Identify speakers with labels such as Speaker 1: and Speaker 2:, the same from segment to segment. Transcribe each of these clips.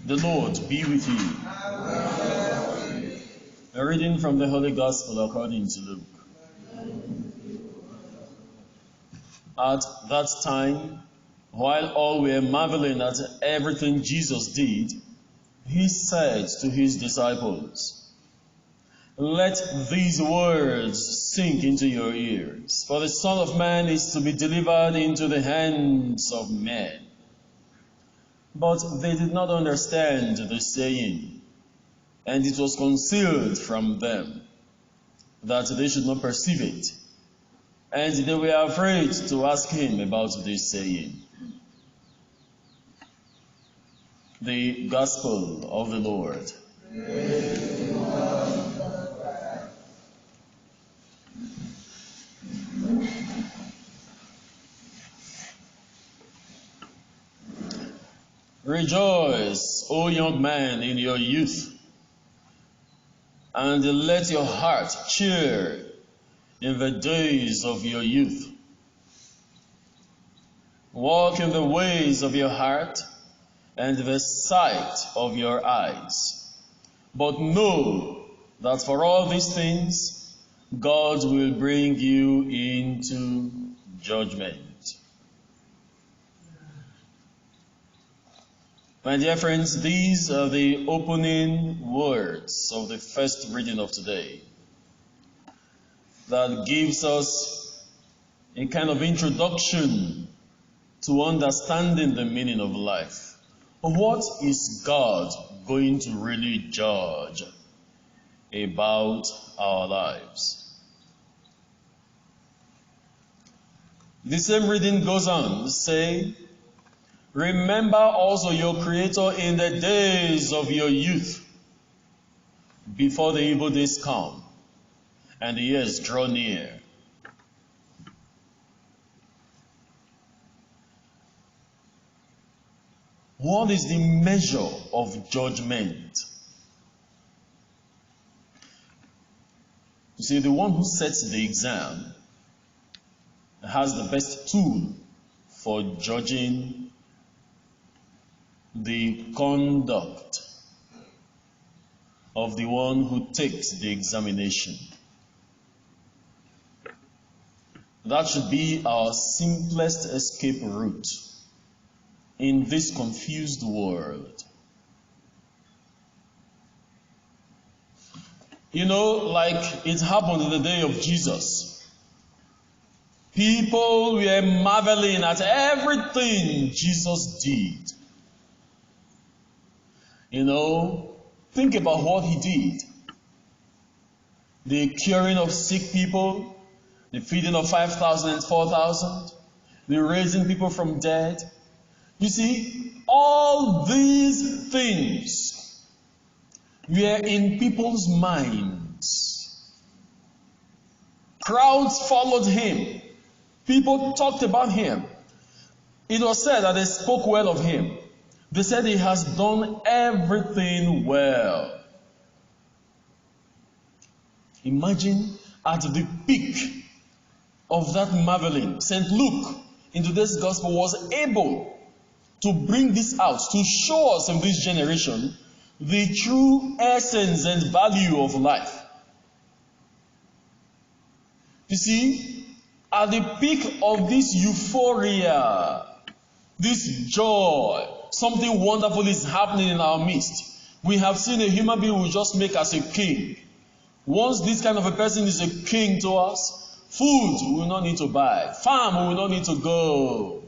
Speaker 1: The Lord be with you. A reading from the Holy Gospel according to Luke. At that time, while all were marveling at everything Jesus did, he said to his disciples, "Let these words sink into your ears, for the Son of Man is to be delivered into the hands of men." But they did not understand the saying, and it was concealed from them, that they should not perceive it. And they were afraid to ask him about this saying. The Gospel of the Lord. Rejoice, O young man, in your youth, and let your heart cheer in the days of your youth. Walk in the ways of your heart and the sight of your eyes. But know that for all these things, God will bring you into judgment. My dear friends, these are the opening words of the first reading of today that gives us a kind of introduction to understanding the meaning of life. What is God going to really judge about our lives? The same reading goes on to say, "Remember also your Creator in the days of your youth, before the evil days come, and the years draw near." What is the measure of judgment? You see, the one who sets the exam has the best tool for judging the conduct of the one who takes the examination. That should be our simplest escape route in this confused world. You know, like it happened in the day of Jesus. People were marveling at everything Jesus did. You know, think about what he did. The curing of sick people, the feeding of 5,000 and 4,000, the raising people from dead. You see, all these things were in people's minds. Crowds followed him. People talked about him. It was said that they spoke well of him. They said he has done everything well. Imagine at the peak of that marveling, St. Luke in today's gospel was able to bring this out, to show us in this generation the true essence and value of life. You see, at the peak of this euphoria, this joy, something wonderful is happening in our midst. We have seen a human being who just make us a king. Once this kind of a person is a king to us, food we will not need to buy, farm we will not need to go,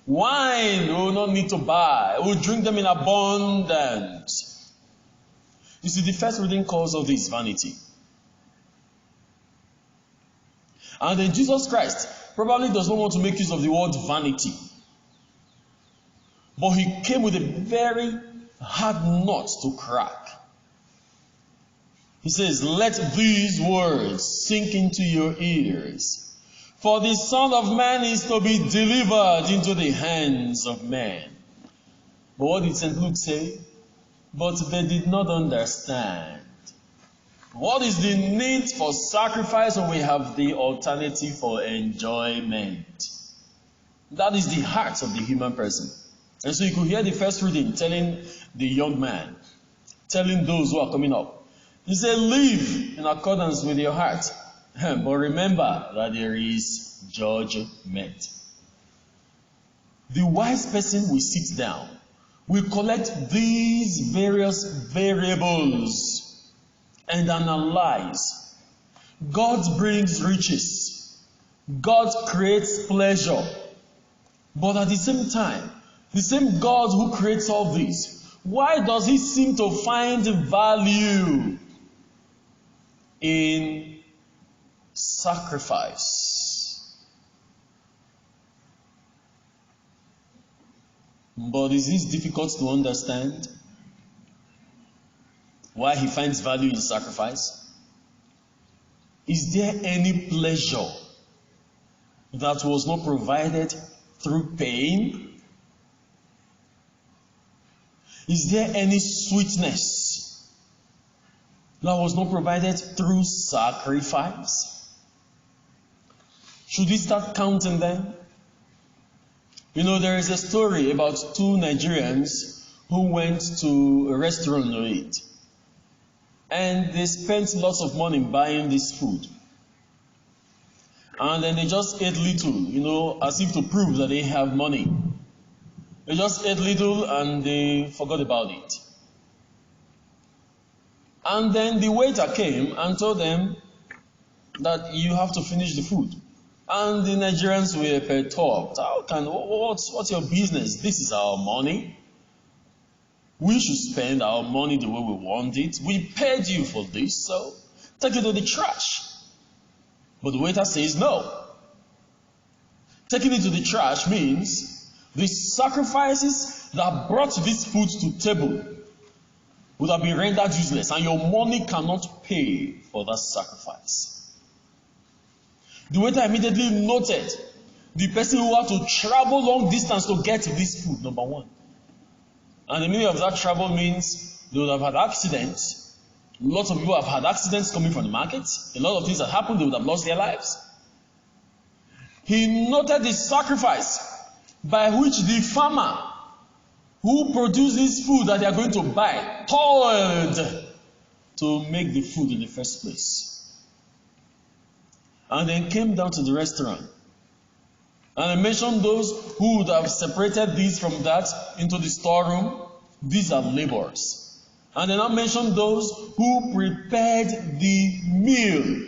Speaker 1: wine we will not need to buy, we will drink them in abundance. You see, the first reading calls all this vanity. And then Jesus Christ probably does not want to make use of the word vanity. But he came with a very hard nut to crack. He says, "Let these words sink into your ears. For the Son of Man is to be delivered into the hands of men." But what did St. Luke say? But they did not understand. What is the need for sacrifice when we have the alternative for enjoyment? That is the heart of the human person. And so you could hear the first reading telling the young man, telling those who are coming up. He said, live in accordance with your heart, but remember that there is judgment. The wise person will sit down, will collect these various variables and analyze. God brings riches. God creates pleasure. But at the same time, the same God who creates all this, why does he seem to find value in sacrifice? But is this difficult to understand? Why he finds value in sacrifice? Is there any pleasure that was not provided through pain? Is there any sweetness that was not provided through sacrifice? Should we start counting them? You know, there is a story about two Nigerians who went to a restaurant to eat. And they spent lots of money buying this food. And then they just ate little, you know, as if to prove that they have money. They just ate little and they forgot about it. And then the waiter came and told them that you have to finish the food. And the Nigerians were perturbed. What's your business? This is our money. We should spend our money the way we want it. We paid you for this, so take it to the trash. But the waiter says no. Taking it to the trash means the sacrifices that brought this food to table would have been rendered useless, and your money cannot pay for that sacrifice. The waiter immediately noted the person who had to travel long distance to get this food, number one. And the meaning of that travel means they would have had accidents. Lots of people have had accidents coming from the market. A lot of things that happened, they would have lost their lives. He noted the sacrifice by which the farmer who produced this food that they are going to buy toiled to make the food in the first place. And then came down to the restaurant. And I mentioned those who would have separated this from that into the storeroom. These are laborers. And then I mentioned those who prepared the meal.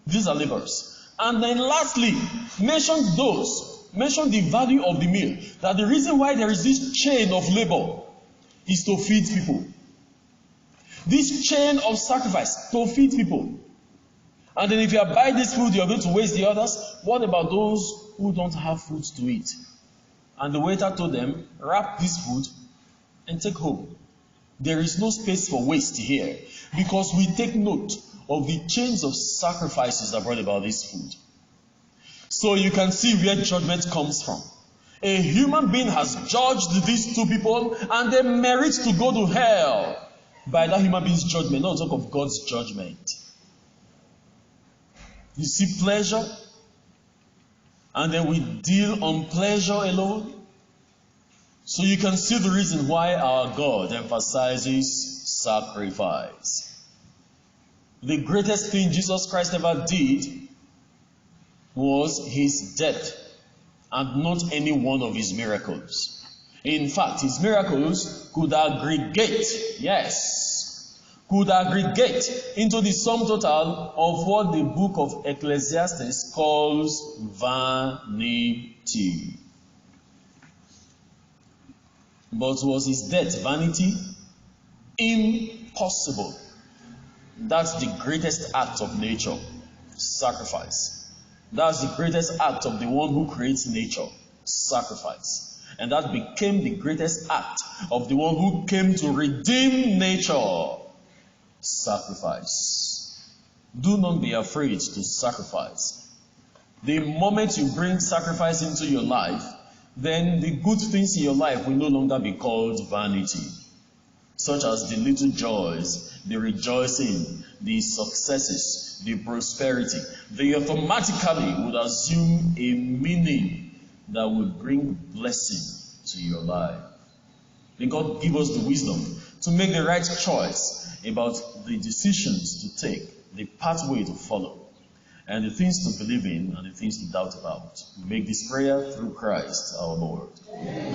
Speaker 1: These are laborers. And then lastly, mentioned the value of the meal. That the reason why there is this chain of labor is to feed people. This chain of sacrifice to feed people. And then if you buy this food, you are going to waste the others. What about those who don't have food to eat? And the waiter told them, wrap this food and take home. There is no space for waste here, because we take note of the chains of sacrifices that brought about this food. So you can see where judgment comes from. A human being has judged these two people, and they merit to go to hell by that human being's judgment, not talk of God's judgment. You see pleasure, and then we deal on pleasure alone. So you can see the reason why our God emphasizes sacrifice. The greatest thing Jesus Christ ever did was his death, and not any one of his miracles. In fact, his miracles could aggregate into the sum total of what the book of Ecclesiastes calls vanity. But was his death vanity? Impossible. That's the greatest act of nature, sacrifice. That's the greatest act of the one who creates nature, sacrifice. And that became the greatest act of the one who came to redeem nature, sacrifice. Do not be afraid to sacrifice. The moment you bring sacrifice into your life, then the good things in your life will no longer be called vanity, such as the little joys, the rejoicing, the successes, the prosperity. They automatically would assume a meaning that would bring blessing to your life. May God give us the wisdom to make the right choice about the decisions to take, the pathway to follow, and the things to believe in and the things to doubt about. We make this prayer through Christ our Lord. Amen.